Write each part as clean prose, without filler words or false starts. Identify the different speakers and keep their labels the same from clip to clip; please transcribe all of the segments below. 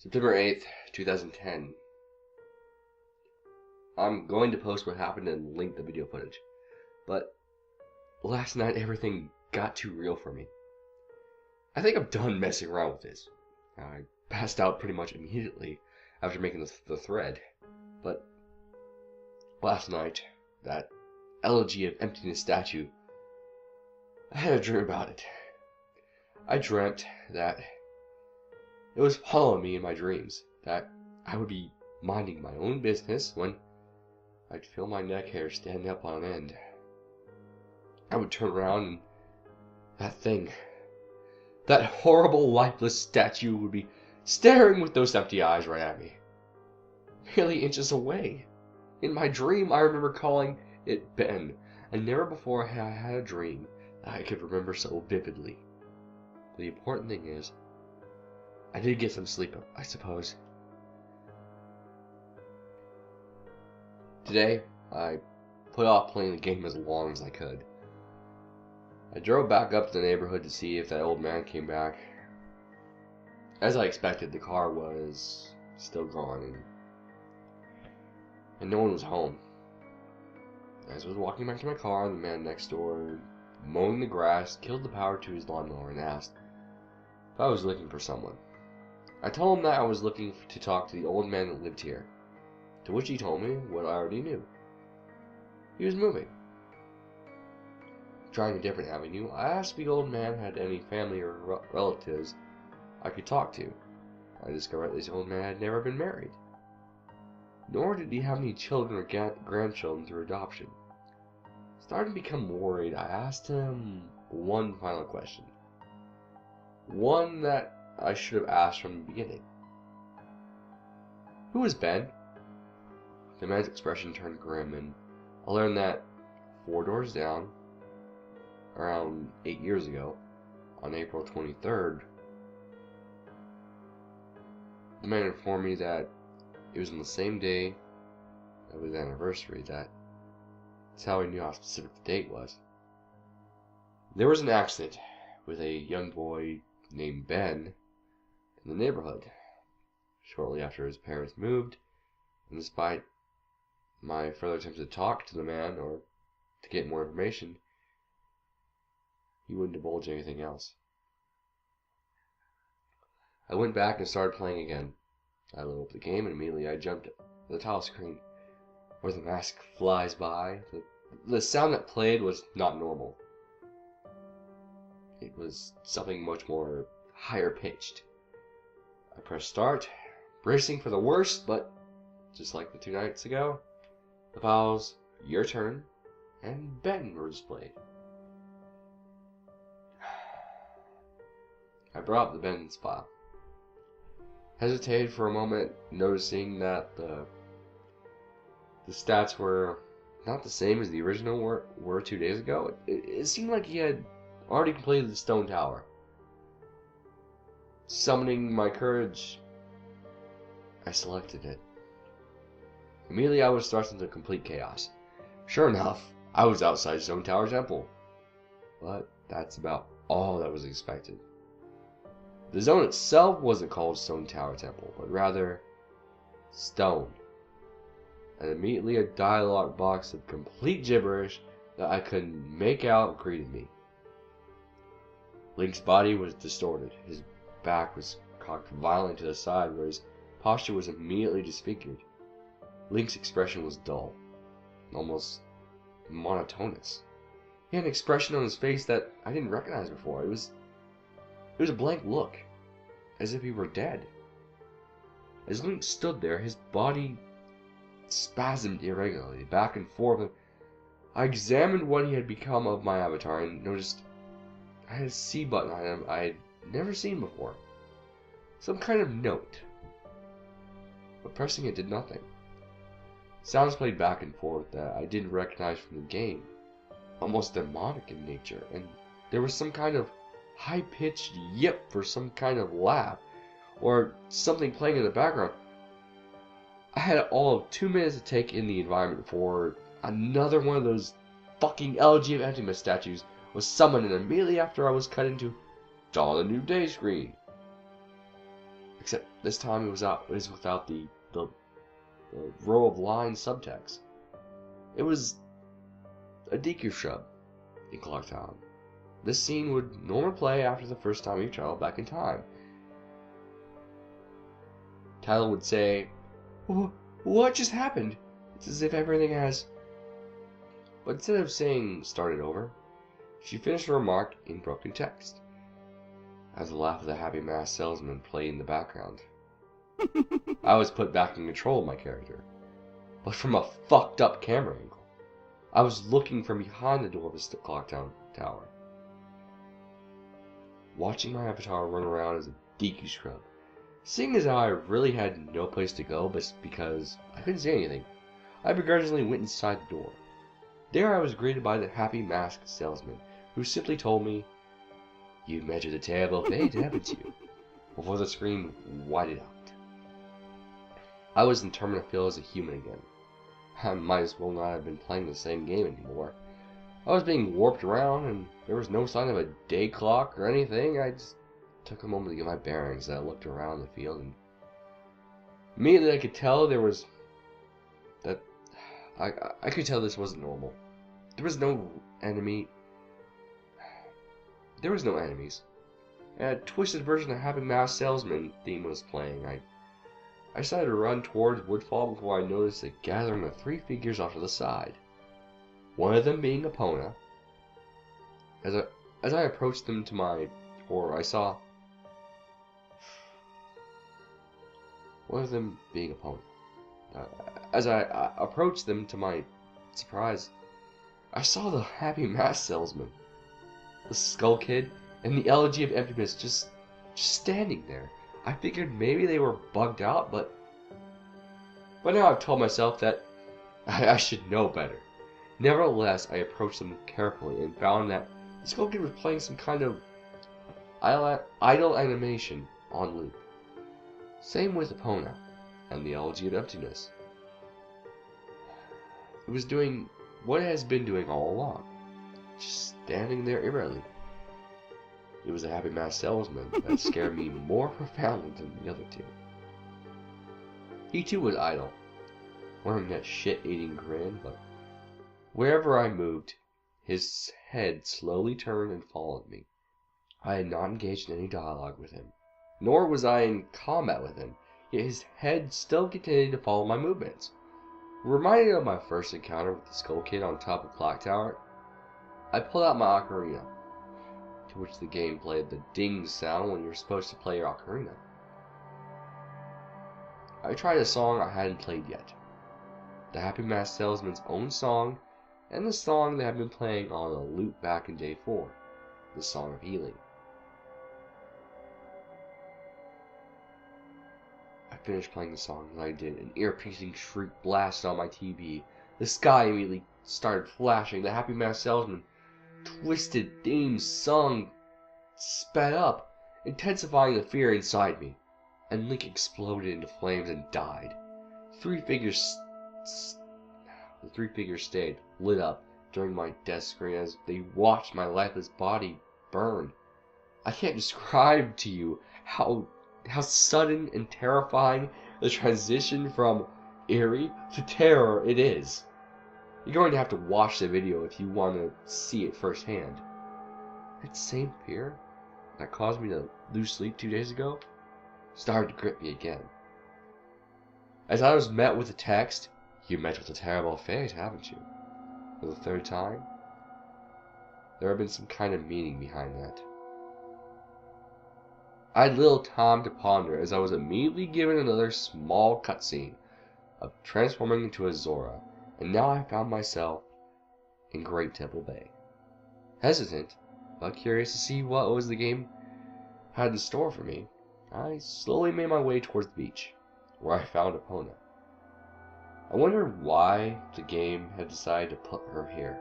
Speaker 1: September 8th, 2010. I'm going to post what happened and link the video footage. But last night everything got too real for me. I think I'm done messing around with this. I passed out pretty much immediately after making the thread. But last night, that elegy of emptiness statue, I had a dream about it. I dreamt that it was following me in my dreams, that I would be minding my own business when I'd feel my neck hair stand up on end. I would turn around and that thing, that horrible lifeless statue would be staring with those empty eyes right at me, merely inches away. In my dream, I remember calling it Ben, and never before had I had a dream that I could remember so vividly. But the important thing is, I did get some sleep, I suppose. Today, I put off playing the game as long as I could. I drove back up to the neighborhood to see if that old man came back. As I expected, the car was still gone, and no one was home. As I was walking back to my car, the man next door, mowing the grass, killed the power to his lawnmower and asked if I was looking for someone. I told him that I was looking to talk to the old man that lived here, to which he told me what I already knew. He was moving. Trying a different avenue, I asked if the old man had any family or relatives I could talk to. I discovered this old man had never been married, nor did he have any children or grandchildren through adoption. Starting to become worried, I asked him one final question. One that I should have asked from the beginning. Who is Ben? The man's expression turned grim, and I learned that 4 doors down, around 8 years ago, on April 23rd, the man informed me that it was on the same day of his anniversary. That's how I knew how specific the date was. There was an accident with a young boy named Ben in the neighborhood shortly after his parents moved, and despite my further attempts to talk to the man or to get more information, he wouldn't divulge anything else. I went back and started playing again. I loaded up the game and immediately I jumped at the title screen where the mask flies by. The sound that played was not normal. It was something much more higher pitched. I pressed start, bracing for the worst, but just like the 2 nights ago, the files, your turn, and Ben were displayed. I brought up the Ben's file. Hesitated for a moment, noticing that the stats were not the same as the original were 2 days ago. It seemed like he had already completed the stone tower. Summoning my courage, I selected it. Immediately I was thrust into complete chaos. Sure enough, I was outside Stone Tower Temple. But that's about all that was expected. The zone itself wasn't called Stone Tower Temple, but rather Stone. And immediately a dialogue box of complete gibberish that I couldn't make out greeted me. Link's body was distorted. His back was cocked violently to the side, where his posture was immediately disfigured. Link's expression was dull, almost monotonous. He had an expression on his face that I didn't recognize before. It was a blank look, as if he were dead. As Link stood there, his body spasmed irregularly, back and forth. I examined what he had become of my avatar and noticed I had a C button on him I had never seen before. Some kind of note. But pressing it did nothing. Sounds played back and forth that I didn't recognize from the game, almost demonic in nature, and there was some kind of high-pitched yip for some kind of laugh, or something playing in the background. I had all of 2 minutes to take in the environment before another one of those fucking elegy of emptiness statues was summoned, and immediately after I was cut into Dawn of the New Day screen. Except This time it was without the row of line subtext. It was a DQ shrub in Clocktown. This scene would normally play after the first time you travel back in time. Tyler would say, "What just happened?" It's as if everything has... But instead of saying "started over," she finished her remark in broken text, as the laugh of the happy masked salesman played in the background. I was put back in control of my character, but from a fucked up camera angle. I was looking from behind the door of the Clocktown Tower, watching my avatar run around as a DQ scrub. Seeing as how I really had no place to go, but because I couldn't say anything, I begrudgingly went inside the door. There I was greeted by the happy masked salesman, who simply told me, "You've met with a terrible fate, haven't you?" before the screen widened out. I was determined to feel as a human again. I might as well not have been playing the same game anymore. I was being warped around, and there was no sign of a day clock or anything. I just took a moment to get my bearings as I looked around the field, and immediately I could tell I could tell this wasn't normal. There was no enemy. There was no enemies. And a twisted version of Happy Mask Salesman theme was playing. I decided to run towards Woodfall before I noticed a gathering of 3 figures off to the side. One of them being Epona. As I approached them to my horror, I saw one of them being Epona. As I approached them to my surprise, I saw the Happy Mask Salesman, the Skull Kid, and the Elegy of Emptiness just standing there. I figured maybe they were bugged out, but now I've told myself that I should know better. Nevertheless, I approached them carefully and found that the Skull Kid was playing some kind of idle animation on loop. Same with Epona and the Elegy of Emptiness. It was doing what it has been doing all along, just standing there irreverently. It was the Happy Mask Salesman that scared me more profoundly than the other two. He too was idle, wearing that shit-eating grin, but wherever I moved, his head slowly turned and followed me. I had not engaged in any dialogue with him, nor was I in combat with him, yet his head still continued to follow my movements. Reminded of my first encounter with the Skull Kid on top of Clock Tower, I pulled out my ocarina, to which the game played the ding sound when you're supposed to play your ocarina. I tried a song I hadn't played yet, the Happy Mask Salesman's own song, and the song that had been playing on a loop back in Day 4, the Song of Healing. I finished playing the song, and I did. An ear-piercing shriek blasted on my TV. The sky immediately started flashing. The Happy Mask Salesman twisted theme song sped up, intensifying the fear inside me, and Link exploded into flames and died. The 3 figures stayed lit up during my death screen as they watched my lifeless body burn. I can't describe to you how sudden and terrifying the transition from eerie to terror it is. You're going to have to watch the video if you want to see it firsthand. That same fear that caused me to lose sleep 2 days ago started to grip me again. As I was met with the text, "You met with a terrible fate, haven't you?" for the 3rd time, there had been some kind of meaning behind that. I had little time to ponder as I was immediately given another small cutscene of transforming into a Zora, and now I found myself in Great Temple Bay. Hesitant, but curious to see what was the game had in store for me, I slowly made my way towards the beach, where I found Epona. I wondered why the game had decided to put her here.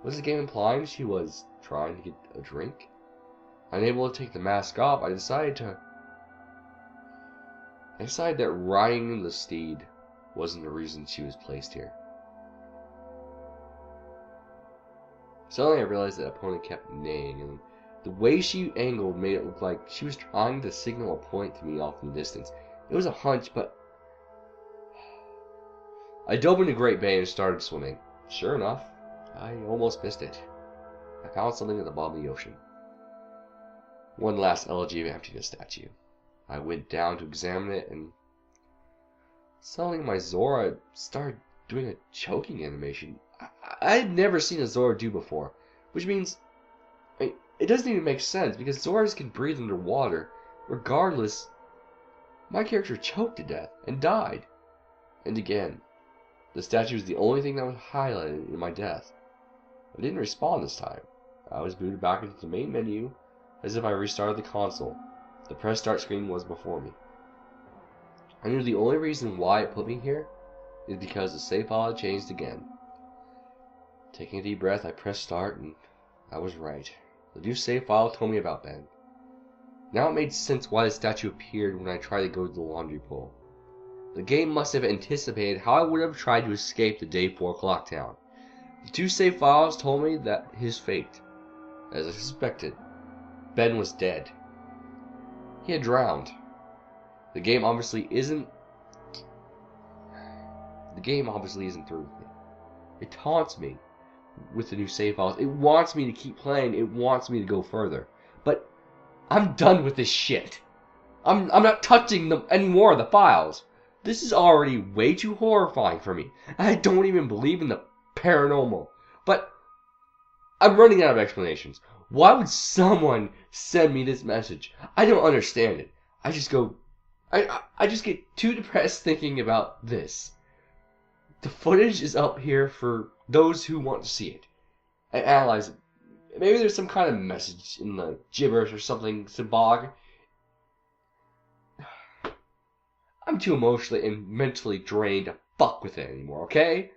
Speaker 1: Was the game implying she was trying to get a drink? Unable to take the mask off, I decided that riding the steed wasn't the reason she was placed here. Suddenly I realized that Epona kept neighing, and The way she angled made it look like she was trying to signal a point to me off in the distance. It was a hunch, but I dove into Great Bay and started swimming. Sure enough, I almost missed it. I found something at the bottom of the ocean. One last elegy of emptiness statue. I went down to examine it, and suddenly my Zora started doing a choking animation. I had never seen a Zora do before, which means it doesn't even make sense, because Zoras can breathe underwater. Regardless, my character choked to death and died. And again, the statue was the only thing that was highlighted in my death. I didn't respawn this time. I was booted back into the main menu as if I restarted the console. The press start screen was before me. I knew the only reason why it put me here is because the save file had changed again. Taking a deep breath, I pressed start, and I was right. The new save file told me about Ben. Now it made sense why the statue appeared when I tried to go to the laundry pool. The game must have anticipated how I would have tried to escape the day 4 o'clock town. The two save files told me that his fate. As I suspected, Ben was dead. He had drowned. The game obviously isn't through with me. It taunts me with the new save files. It wants me to keep playing. It wants me to go further. But I'm done with this shit. I'm not touching them anymore, the files. This is already way too horrifying for me. I don't even believe in the paranormal. But I'm running out of explanations. Why would someone send me this message? I don't understand it. I just get too depressed thinking about this. The footage is up here for those who want to see it and analyze it. Maybe there's some kind of message in the gibberish or something symbolic. I'm too emotionally and mentally drained to fuck with it anymore, okay?